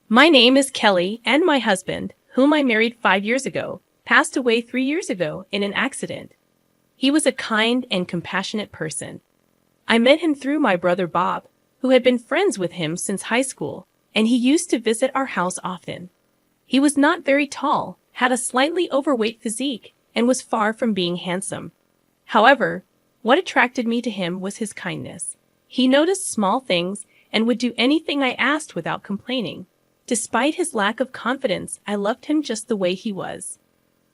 My name is Kelly, and my husband, whom I married 5 years ago, passed away 3 years ago in an accident. He was a kind and compassionate person. I met him through my brother Bob, who had been friends with him since high school, and he used to visit our house often. He was not very tall, had a slightly overweight physique, and was far from being handsome. However, what attracted me to him was his kindness. He noticed small things and would do anything I asked without complaining. Despite his lack of confidence, I loved him just the way he was.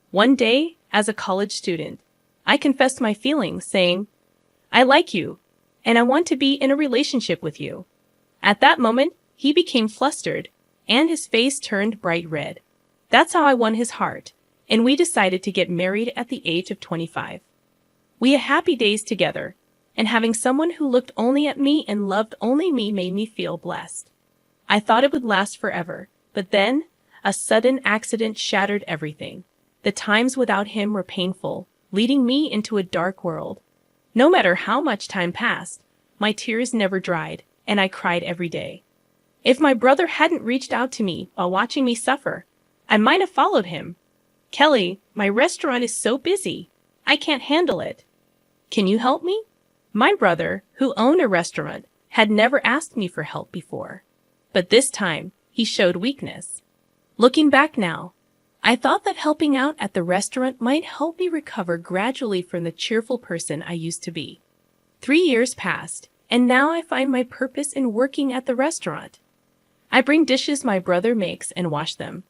One day, as a college student, I confessed my feelings, saying, "I like you, and I want to be in a relationship with you." At that moment, he became flustered, and his face turned bright red. That's how I won his heart, and we decided to get married at the age of 25. We had happy days together, and having someone who looked only at me and loved only me made me feel blessed. I thought it would last forever, but then, a sudden accident shattered everything. The times without him were painful, leading me into a dark world. No matter how much time passed, my tears never dried, and I cried every day. If my brother hadn't reached out to me while watching me suffer, I might have followed him. "Kelly, my restaurant is so busy. I can't handle it. Can you help me?" My brother, who owned a restaurant, had never asked me for help before. But this time, he showed weakness. Looking back now, I thought that helping out at the restaurant might help me recover gradually from the cheerful person I used to be. 3 years passed, and now I find my purpose in working at the restaurant. I bring dishes my brother makes and wash them.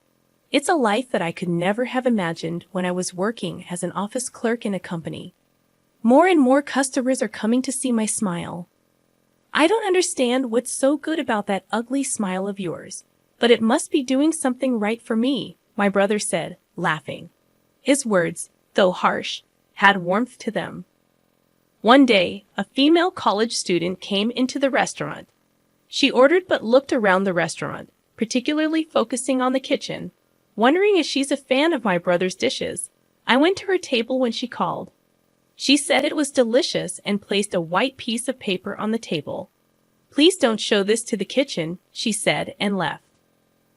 It's a life that I could never have imagined when I was working as an office clerk in a company. More and more customers are coming to see my smile. "I don't understand what's so good about that ugly smile of yours, but it must be doing something right for me," my brother said, laughing. His words, though harsh, had warmth to them. One day, a female college student came into the restaurant. She ordered but looked around the restaurant, particularly focusing on the kitchen, wondering if she's a fan of my brother's dishes. I went to her table when she called. She said it was delicious and placed a white piece of paper on the table. "Please don't show this to the kitchen," she said, and left.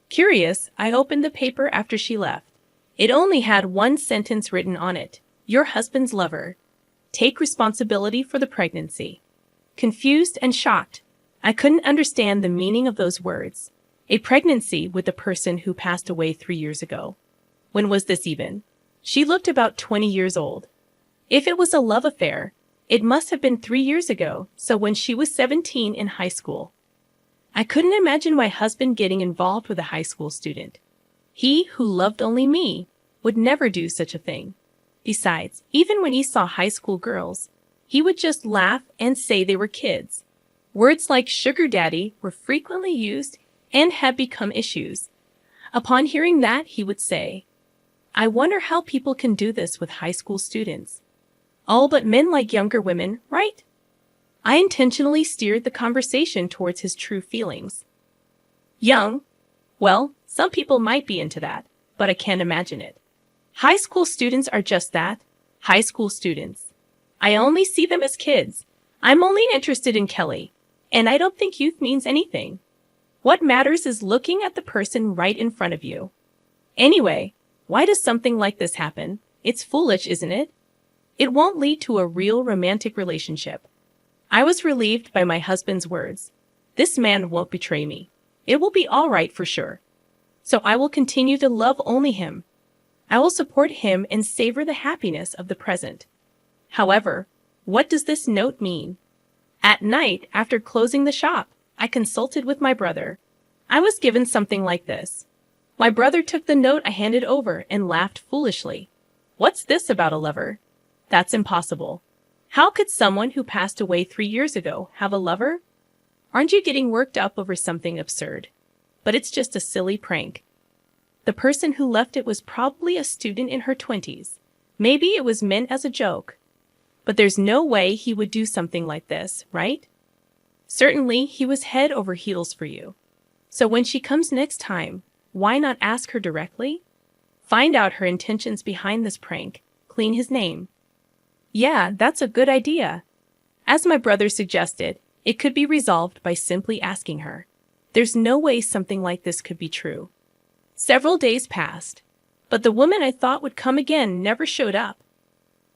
Curious, I opened the paper after she left. It only had one sentence written on it: "Your husband's lover. Take responsibility for the pregnancy." Confused and shocked, I couldn't understand the meaning of those words. A pregnancy with the person who passed away 3 years ago. When was this even? She looked about 20 years old. If it was a love affair, it must have been 3 years ago, so when she was 17 in high school. I couldn't imagine my husband getting involved with a high school student. He, who loved only me, would never do such a thing. Besides, even when he saw high school girls, he would just laugh and say they were kids. Words like sugar daddy were frequently used and had become issues. Upon hearing that, he would say, "I wonder how people can do this with high school students. All but men like younger women, right?" I intentionally steered the conversation towards his true feelings. "Young? Well, some people might be into that, but I can't imagine it. High school students are just that, high school students. I only see them as kids. I'm only interested in Kelly, and I don't think youth means anything. What matters is looking at the person right in front of you. Anyway, why does something like this happen? It's foolish, isn't it? It won't lead to a real romantic relationship." I was relieved by my husband's words. This man won't betray me. It will be all right for sure. So I will continue to love only him. I will support him and savor the happiness of the present. However, what does this note mean? At night, after closing the shop, I consulted with my brother. I was given something like this. My brother took the note I handed over and laughed foolishly. "What's this about a lover? That's impossible. How could someone who passed away 3 years ago have a lover? Aren't you getting worked up over something absurd? But it's just a silly prank." The person who left it was probably a student in her 20s. Maybe it was meant as a joke. But there's no way he would do something like this, right? Certainly, he was head over heels for you. So when she comes next time, why not ask her directly? Find out her intentions behind this prank. Clean his name. Yeah, that's a good idea. As my brother suggested, it could be resolved by simply asking her. There's no way something like this could be true. Several days passed, but the woman I thought would come again never showed up.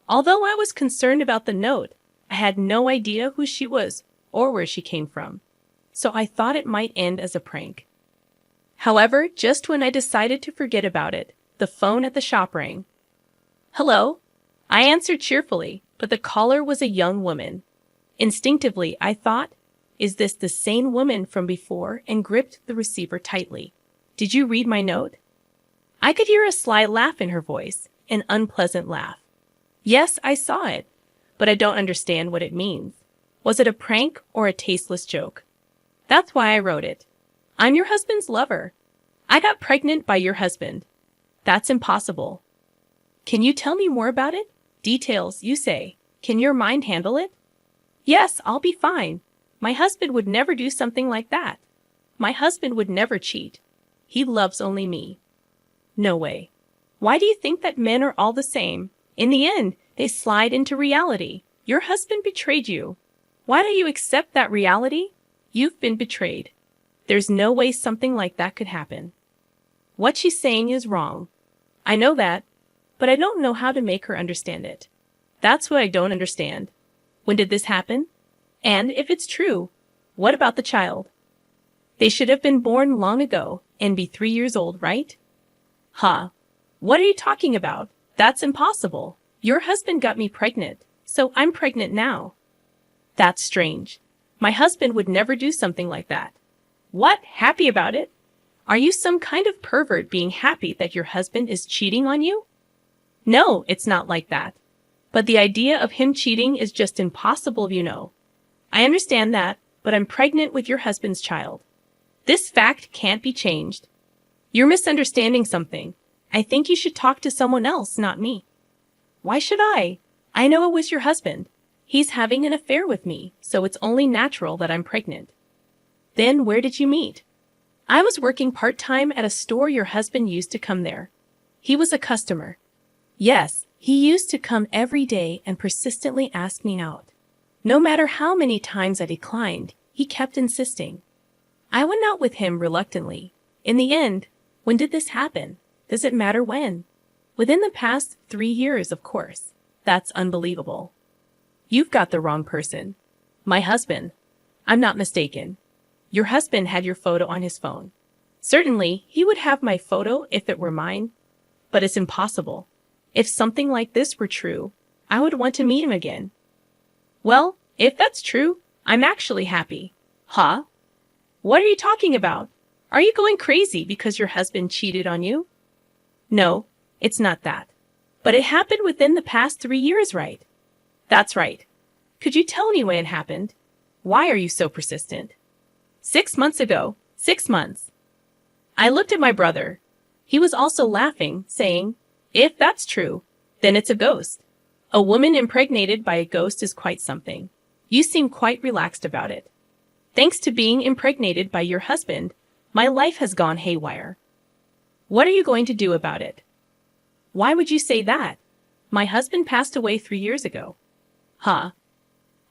Although I was concerned about the note, I had no idea who she was or where she came from, so I thought it might end as a prank. However, just when I decided to forget about it, the phone at the shop rang. Hello? I answered cheerfully, but the caller was a young woman. Instinctively, I thought, is this the same woman from before, and gripped the receiver tightly. Did you read my note? I could hear a sly laugh in her voice, an unpleasant laugh. Yes, I saw it, but I don't understand what it means. Was it a prank or a tasteless joke? That's why I wrote it. I'm your husband's lover. I got pregnant by your husband. That's impossible. Can you tell me more about it? Details, you say. Can your mind handle it? Yes, I'll be fine. My husband would never do something like that. My husband would never cheat. He loves only me. No way. Why do you think that men are all the same? In the end, they slide into reality. Your husband betrayed you. Why don't you accept that reality? You've been betrayed. There's no way something like that could happen. What she's saying is wrong. I know that, but I don't know how to make her understand it. That's what I don't understand. When did this happen? And if it's true, what about the child? They should have been born long ago and be 3 years old, right? Huh. What are you talking about? That's impossible. Your husband got me pregnant, so I'm pregnant now. That's strange. My husband would never do something like that. What? Happy about it? Are you some kind of pervert being happy that your husband is cheating on you? No, it's not like that. But the idea of him cheating is just impossible, you know. I understand that, but I'm pregnant with your husband's child. This fact can't be changed. You're misunderstanding something. I think you should talk to someone else, not me. Why should I? I know it was your husband. He's having an affair with me, so it's only natural that I'm pregnant. Then where did you meet? I was working part-time at a store your husband used to come there. He was a customer. Yes, he used to come every day and persistently ask me out. No matter how many times I declined, he kept insisting. I went out with him reluctantly. In the end, when did this happen? Does it matter when? Within the past 3 years, of course. That's unbelievable. You've got the wrong person. My husband. I'm not mistaken. Your husband had your photo on his phone. Certainly, he would have my photo if it were mine. But it's impossible. If something like this were true, I would want to meet him again. Well, if that's true, I'm actually happy. Huh? What are you talking about? Are you going crazy because your husband cheated on you? No, it's not that. But it happened within the past 3 years, right? That's right. Could you tell me when it happened? Why are you so persistent? 6 months ago. 6 months. I looked at my brother. He was also laughing, saying, if that's true, then it's a ghost. A woman impregnated by a ghost is quite something. You seem quite relaxed about it. Thanks to being impregnated by your husband, my life has gone haywire. What are you going to do about it? Why would you say that? My husband passed away 3 years ago. Huh?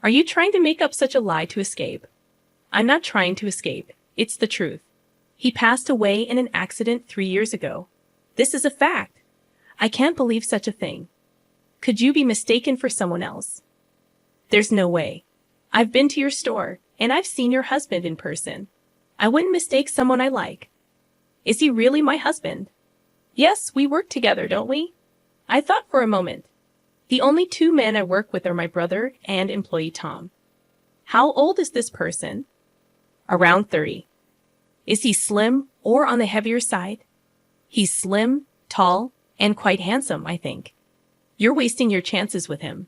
Are you trying to make up such a lie to escape? I'm not trying to escape. It's the truth. He passed away in an accident 3 years ago. This is a fact. I can't believe such a thing. Could you be mistaken for someone else? There's no way. I've been to your store, and I've seen your husband in person. I wouldn't mistake someone I like. Is he really my husband? Yes, we work together, don't we? I thought for a moment. The only 2 men I work with are my brother and employee Tom. How old is this person? Around 30. Is he slim or on the heavier side? He's slim, tall, and quite handsome, I think. You're wasting your chances with him.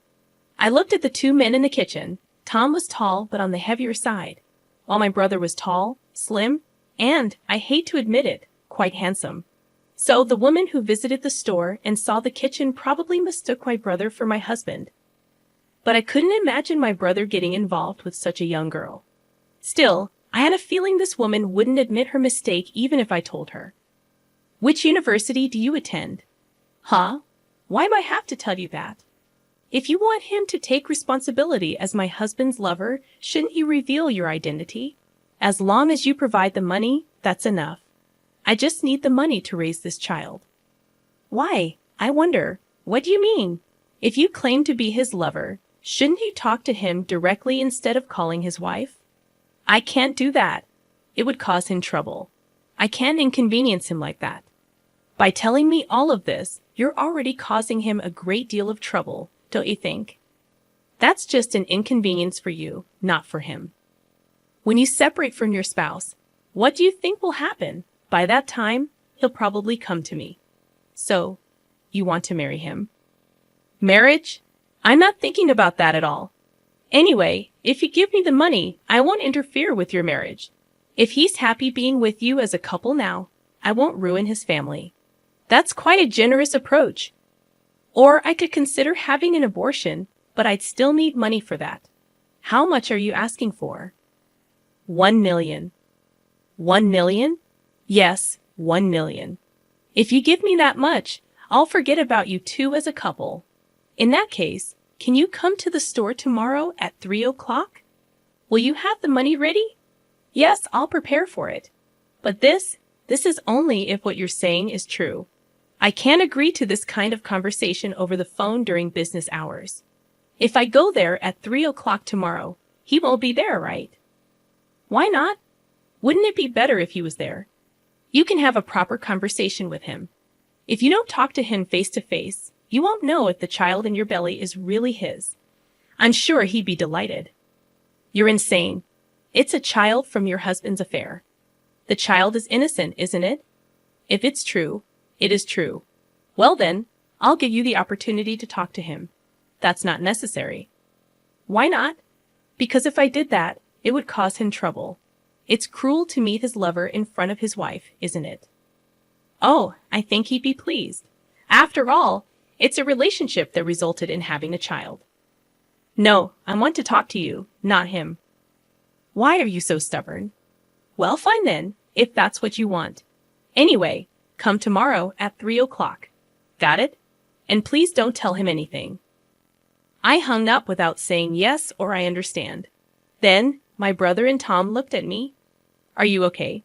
I looked at the 2 men in the kitchen. Tom was tall but on the heavier side, while my brother was tall, slim, and, I hate to admit it, quite handsome. So the woman who visited the store and saw the kitchen probably mistook my brother for my husband. But I couldn't imagine my brother getting involved with such a young girl. Still, I had a feeling this woman wouldn't admit her mistake even if I told her. Which university do you attend? Huh? Why do I have to tell you that? If you want him to take responsibility as my husband's lover, shouldn't you reveal your identity? As long as you provide the money, that's enough. I just need the money to raise this child. Why? I wonder. What do you mean? If you claim to be his lover, shouldn't you talk to him directly instead of calling his wife? I can't do that. It would cause him trouble. I can't inconvenience him like that. By telling me all of this, you're already causing him a great deal of trouble, don't you think? That's just an inconvenience for you, not for him. When you separate from your spouse, what do you think will happen? By that time, he'll probably come to me. So, you want to marry him? Marriage? I'm not thinking about that at all. Anyway, if you give me the money, I won't interfere with your marriage. If he's happy being with you as a couple now, I won't ruin his family. That's quite a generous approach. Or I could consider having an abortion, but I'd still need money for that. How much are you asking for? 1 million. 1 million? Yes, 1 million. If you give me that much, I'll forget about you two as a couple. In that case, can you come to the store tomorrow at 3 o'clock? Will you have the money ready? Yes, I'll prepare for it. But this is only if what you're saying is true. I can't agree to this kind of conversation over the phone during business hours. If I go there at 3 o'clock tomorrow, he won't be there, right? Why not? Wouldn't it be better if he was there? You can have a proper conversation with him. If you don't talk to him face to face, you won't know if the child in your belly is really his. I'm sure he'd be delighted. You're insane. It's a child from your husband's affair. The child is innocent, isn't it? If it's true, it is true. Well then, I'll give you the opportunity to talk to him. That's not necessary. Why not? Because if I did that, it would cause him trouble. It's cruel to meet his lover in front of his wife, isn't it? Oh, I think he'd be pleased. After all, it's a relationship that resulted in having a child. No, I want to talk to you, not him. Why are you so stubborn? Well, fine then, if that's what you want. Anyway, come tomorrow at 3 o'clock. Got it? And please don't tell him anything. I hung up without saying yes or I understand. Then, my brother and Tom looked at me. Are you okay?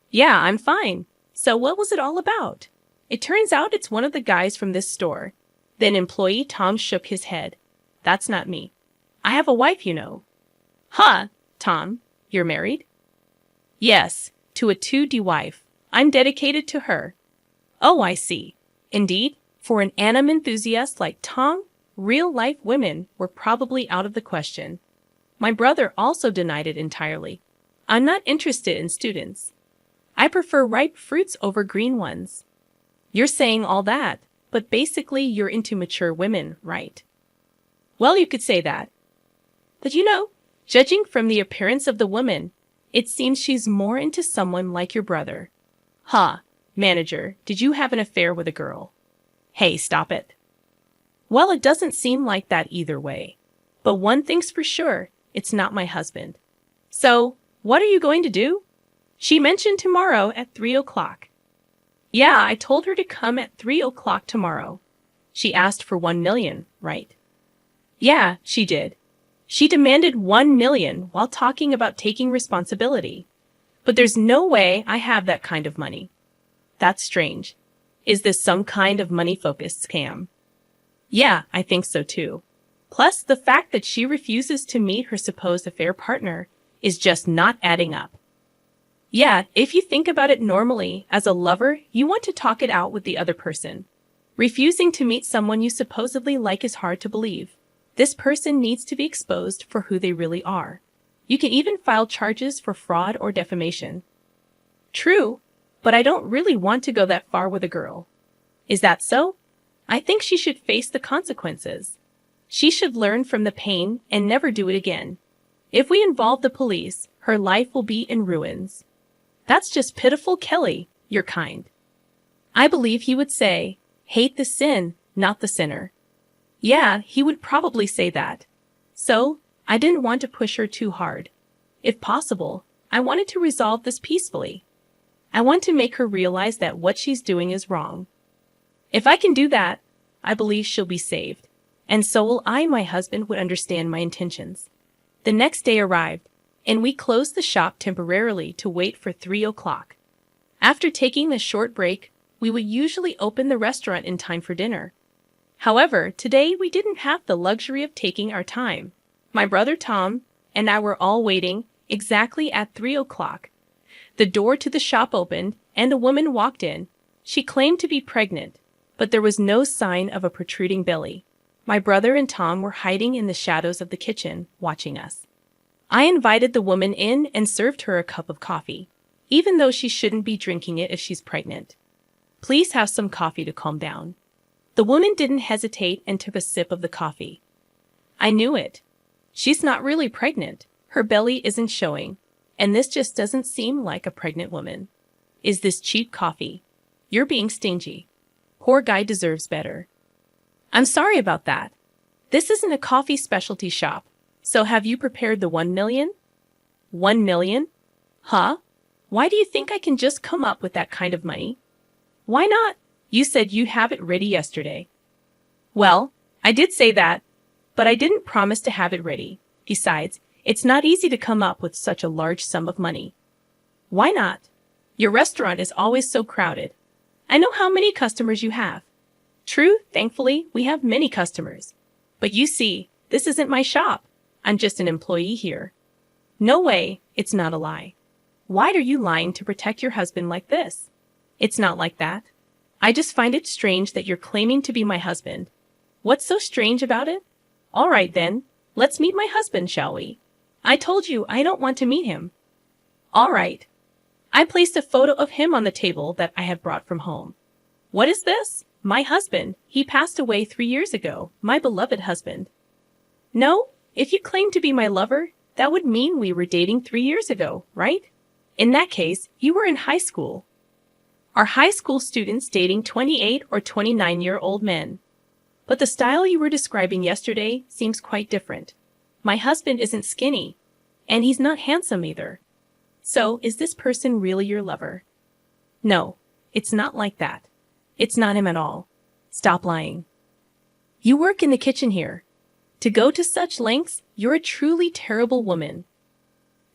Yeah, I'm fine. So what was it all about? It turns out it's one of the guys from this store. Then employee Tom shook his head. That's not me. I have a wife, you know. Huh, Tom, you're married? Yes, to a 2D wife. I'm dedicated to her. Oh, I see. Indeed, for an anime enthusiast like Tom, real-life women were probably out of the question. My brother also denied it entirely. I'm not interested in students. I prefer ripe fruits over green ones. You're saying all that, but basically you're into mature women, right? Well, you could say that. But you know, judging from the appearance of the woman, it seems she's more into someone like your brother. Huh, manager, did you have an affair with a girl? Hey, stop it. Well, it doesn't seem like that either way. But one thing's for sure, it's not my husband. So, what are you going to do? She mentioned tomorrow at 3 o'clock. Yeah, I told her to come at 3 o'clock tomorrow. She asked for 1 million, right? Yeah, she did. She demanded 1 million while talking about taking responsibility. But there's no way I have that kind of money. That's strange. Is this some kind of money-focused scam? Yeah, I think so too. Plus, the fact that she refuses to meet her supposed affair partner is just not adding up. Yeah, if you think about it normally, as a lover, you want to talk it out with the other person. Refusing to meet someone you supposedly like is hard to believe. This person needs to be exposed for who they really are. You can even file charges for fraud or defamation. True, but I don't really want to go that far with a girl. Is that so? I think she should face the consequences. She should learn from the pain and never do it again. If we involve the police, her life will be in ruins. That's just pitiful, Kelly. You're kind. I believe he would say, hate the sin, not the sinner. Yeah, he would probably say that. So, I didn't want to push her too hard. If possible, I wanted to resolve this peacefully. I want to make her realize that what she's doing is wrong. If I can do that, I believe she'll be saved. And so will I. My husband would understand my intentions. The next day arrived. and we closed the shop temporarily to wait for 3 o'clock. After taking the short break, we would usually open the restaurant in time for dinner. However, today we didn't have the luxury of taking our time. My brother Tom and I were all waiting exactly at 3 o'clock. The door to the shop opened and a woman walked in. She claimed to be pregnant, but there was no sign of a protruding belly. My brother and Tom were hiding in the shadows of the kitchen, watching us. I invited the woman in and served her a cup of coffee, even though she shouldn't be drinking it if she's pregnant. Please have some coffee to calm down. The woman didn't hesitate and took a sip of the coffee. I knew it. She's not really pregnant. Her belly isn't showing, and this just doesn't seem like a pregnant woman. Is this cheap coffee? You're being stingy. Poor guy deserves better. I'm sorry about that. This isn't a coffee specialty shop. So have you prepared the 1 million? 1 million? Huh? Why do you think I can just come up with that kind of money? Why not? You said you have it ready yesterday. Well, I did say that, but I didn't promise to have it ready. Besides, it's not easy to come up with such a large sum of money. Why not? Your restaurant is always so crowded. I know how many customers you have. True, thankfully, we have many customers. But you see, this isn't my shop. I'm just an employee here. No way, it's not a lie. Why are you lying to protect your husband like this? It's not like that. I just find it strange that you're claiming to be my husband. What's so strange about it? All right then, let's meet my husband, shall we? I told you I don't want to meet him. All right. I placed a photo of him on the table that I have brought from home. What is this? My husband. He passed away 3 years ago, my beloved husband. No, if you claim to be my lover, that would mean we were dating 3 years ago, right? In that case, you were in high school. Are high school students dating 28 or 29-year-old men? But the style you were describing yesterday seems quite different. My husband isn't skinny, and he's not handsome either. So, is this person really your lover? No, it's not like that. It's not him at all. Stop lying. You work in the kitchen here. To go to such lengths, you're a truly terrible woman.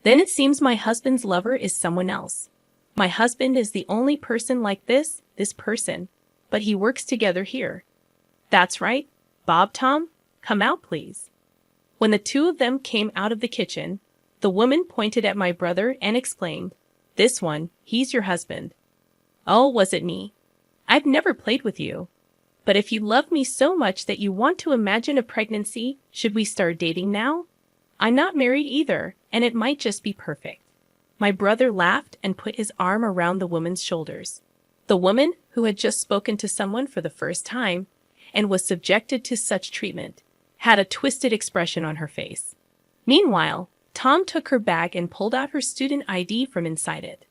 Then it seems my husband's lover is someone else. My husband is the only person like this person, but he works together here. That's right. Bob, Tom, come out, please. When the two of them came out of the kitchen, the woman pointed at my brother and exclaimed, "This one, he's your husband." Oh, was it me? I've never played with you. But if you love me so much that you want to imagine a pregnancy, should we start dating now? I'm not married either, and it might just be perfect. My brother laughed and put his arm around the woman's shoulders. The woman, who had just spoken to someone for the first time and was subjected to such treatment, had a twisted expression on her face. Meanwhile, Tom took her bag and pulled out her student ID from inside it.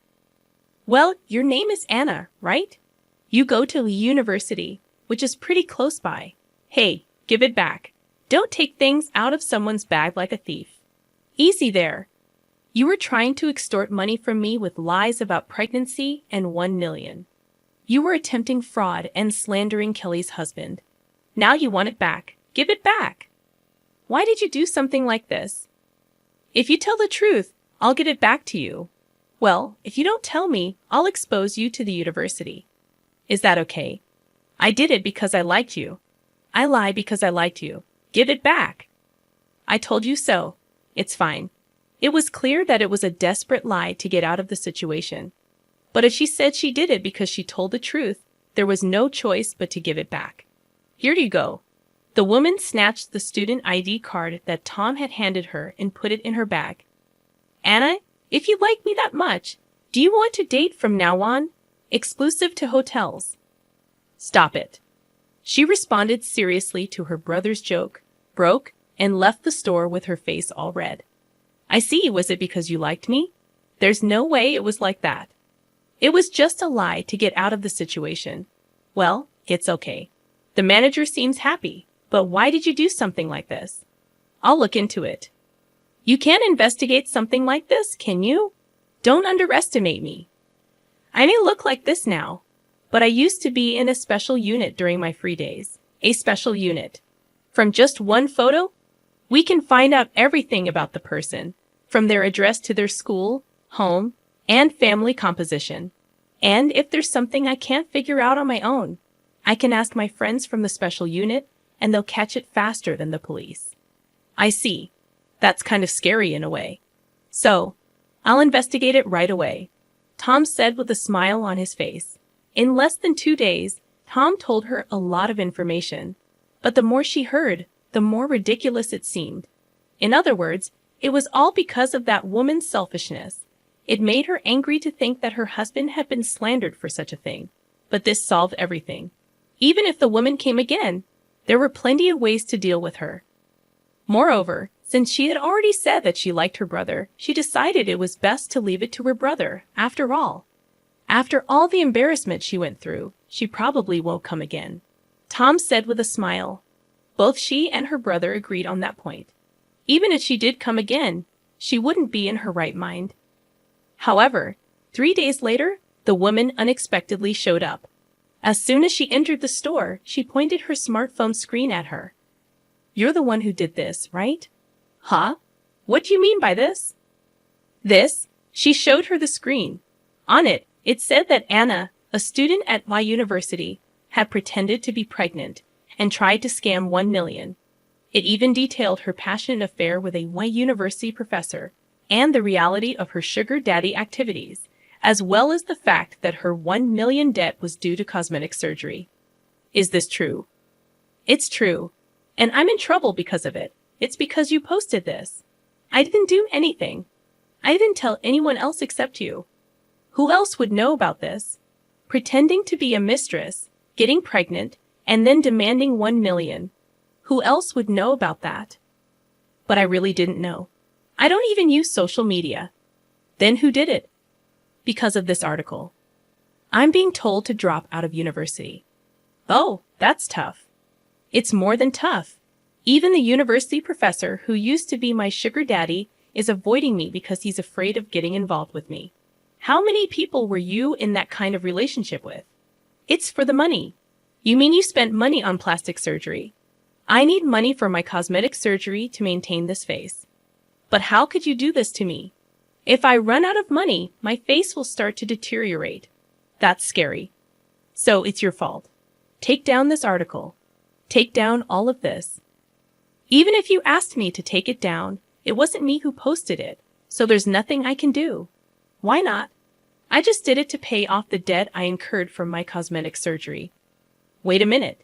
Well, your name is Anna, right? You go to the university, which is pretty close by. Hey, give it back. Don't take things out of someone's bag like a thief. Easy there. You were trying to extort money from me with lies about pregnancy and 1 million. You were attempting fraud and slandering Kelly's husband. Now you want it back. Give it back. Why did you do something like this? If you tell the truth, I'll get it back to you. Well, if you don't tell me, I'll expose you to the university. Is that okay? I did it because I liked you. I lie because I liked you. Give it back. I told you so. It's fine. It was clear that it was a desperate lie to get out of the situation. But if she said she did it because she told the truth, there was no choice but to give it back. Here you go. The woman snatched the student ID card that Tom had handed her and put it in her bag. Anna, if you like me that much, do you want to date from now on? Exclusive to hotels. Stop it. She responded seriously to her brother's joke, broke, and left the store with her face all red. I see, was it because you liked me? There's no way it was like that. It was just a lie to get out of the situation. Well, it's okay. The manager seems happy, but why did you do something like this? I'll look into it. You can't investigate something like this, can you? Don't underestimate me. I may look like this now, but I used to be in a special unit during my free days. A special unit. From just one photo, we can find out everything about the person. from their address to their school, home, and family composition. And if there's something I can't figure out on my own, I can ask my friends from the special unit, and they'll catch it faster than the police. I see. That's kind of scary in a way. So, I'll investigate it right away, Tom said with a smile on his face. In less than 2 days, Tom told her a lot of information. But the more she heard, the more ridiculous it seemed. In other words, it was all because of that woman's selfishness. It made her angry to think that her husband had been slandered for such a thing. But this solved everything. Even if the woman came again, there were plenty of ways to deal with her. Moreover, since she had already said that she liked her brother, she decided it was best to leave it to her brother, after all. After all the embarrassment she went through, she probably won't come again, Tom said with a smile. Both she and her brother agreed on that point. Even if she did come again, she wouldn't be in her right mind. However, 3 days later, the woman unexpectedly showed up. As soon as she entered the store, she pointed her smartphone screen at her. "You're the one who did this, right?" "Huh? What do you mean by this?" "This." She showed her the screen. On it, it said that Anna, a student at Y University, had pretended to be pregnant and tried to scam 1 million. It even detailed her passionate affair with a Y University professor and the reality of her sugar daddy activities, as well as the fact that her 1 million debt was due to cosmetic surgery. Is this true? It's true. And I'm in trouble because of it. It's because you posted this. I didn't do anything. I didn't tell anyone else except you. Who else would know about this? Pretending to be a mistress, getting pregnant, and then demanding 1 million. Who else would know about that? But I really didn't know. I don't even use social media. Then who did it? Because of this article. I'm being told to drop out of university. Oh, that's tough. It's more than tough. Even the university professor who used to be my sugar daddy is avoiding me because he's afraid of getting involved with me. How many people were you in that kind of relationship with? It's for the money. You mean you spent money on plastic surgery? I need money for my cosmetic surgery to maintain this face. But how could you do this to me? If I run out of money, my face will start to deteriorate. That's scary. So it's your fault. Take down this article. Take down all of this. Even if you asked me to take it down, it wasn't me who posted it, so there's nothing I can do. Why not? I just did it to pay off the debt I incurred from my cosmetic surgery. Wait a minute.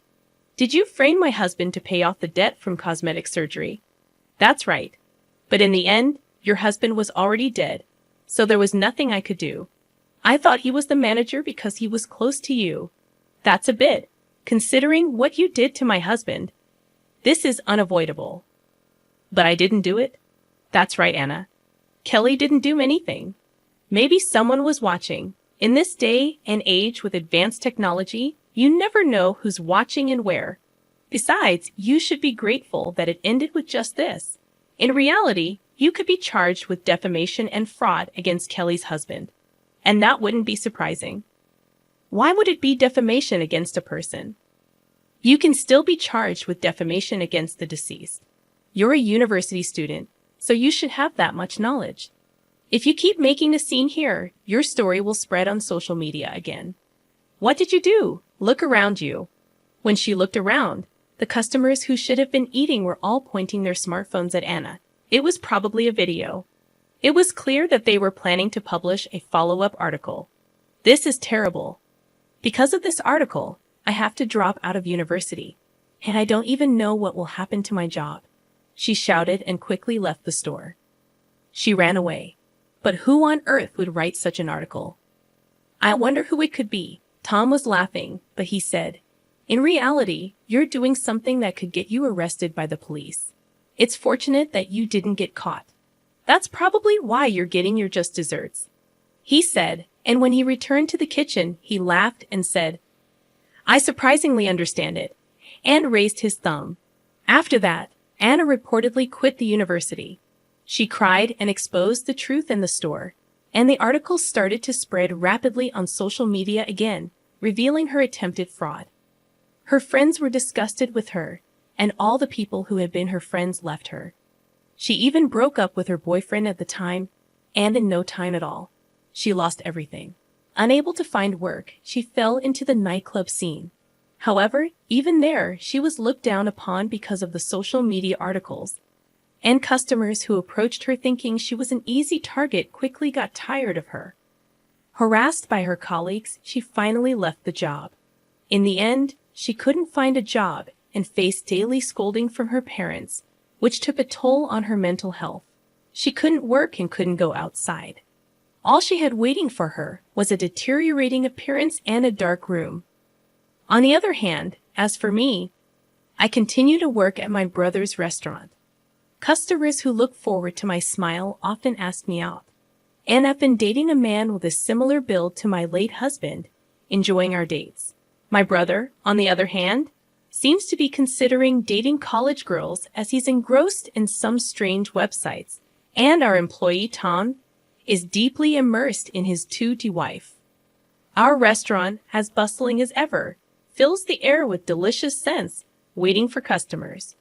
Did you frame my husband to pay off the debt from cosmetic surgery? That's right. But in the end, your husband was already dead, so there was nothing I could do. I thought he was the manager because he was close to you. That's a bit, considering what you did to my husband. This is unavoidable. But I didn't do it? That's right, Anna. Kelly didn't do anything. Maybe someone was watching. In this day and age with advanced technology, you never know who's watching and where. Besides, you should be grateful that it ended with just this. In reality, you could be charged with defamation and fraud against Kelly's husband. And that wouldn't be surprising. Why would it be defamation against a person? You can still be charged with defamation against the deceased. You're a university student, so you should have that much knowledge. If you keep making a scene here, your story will spread on social media again. What did you do? Look around you. When she looked around, the customers who should have been eating were all pointing their smartphones at Anna. It was probably a video. It was clear that they were planning to publish a follow-up article. This is terrible. Because of this article, I have to drop out of university, and I don't even know what will happen to my job. She shouted and quickly left the store. She ran away. But who on earth would write such an article? I wonder who it could be. Tom was laughing, but he said, "In reality, you're doing something that could get you arrested by the police. It's fortunate that you didn't get caught. That's probably why you're getting your just desserts," he said, and when he returned to the kitchen, he laughed and said, "I surprisingly understand it," and raised his thumb. After that, Anna reportedly quit the university. She cried and exposed the truth in the store, and the article started to spread rapidly on social media again, revealing her attempted fraud. Her friends were disgusted with her, and all the people who had been her friends left her. She even broke up with her boyfriend at the time, and in no time at all, she lost everything. Unable to find work, she fell into the nightclub scene. However, even there, she was looked down upon because of the social media articles, and customers who approached her thinking she was an easy target quickly got tired of her. Harassed by her colleagues, she finally left the job. In the end, she couldn't find a job and faced daily scolding from her parents, which took a toll on her mental health. She couldn't work and couldn't go outside. All she had waiting for her was a deteriorating appearance and a dark room. On the other hand, as for me, I continue to work at my brother's restaurant. Customers who look forward to my smile often ask me out. And I've been dating a man with a similar build to my late husband, enjoying our dates. My brother, on the other hand, seems to be considering dating college girls as he's engrossed in some strange websites, and our employee Tom is deeply immersed in his 2D wife. Our restaurant, as bustling as ever, fills the air with delicious scents, waiting for customers.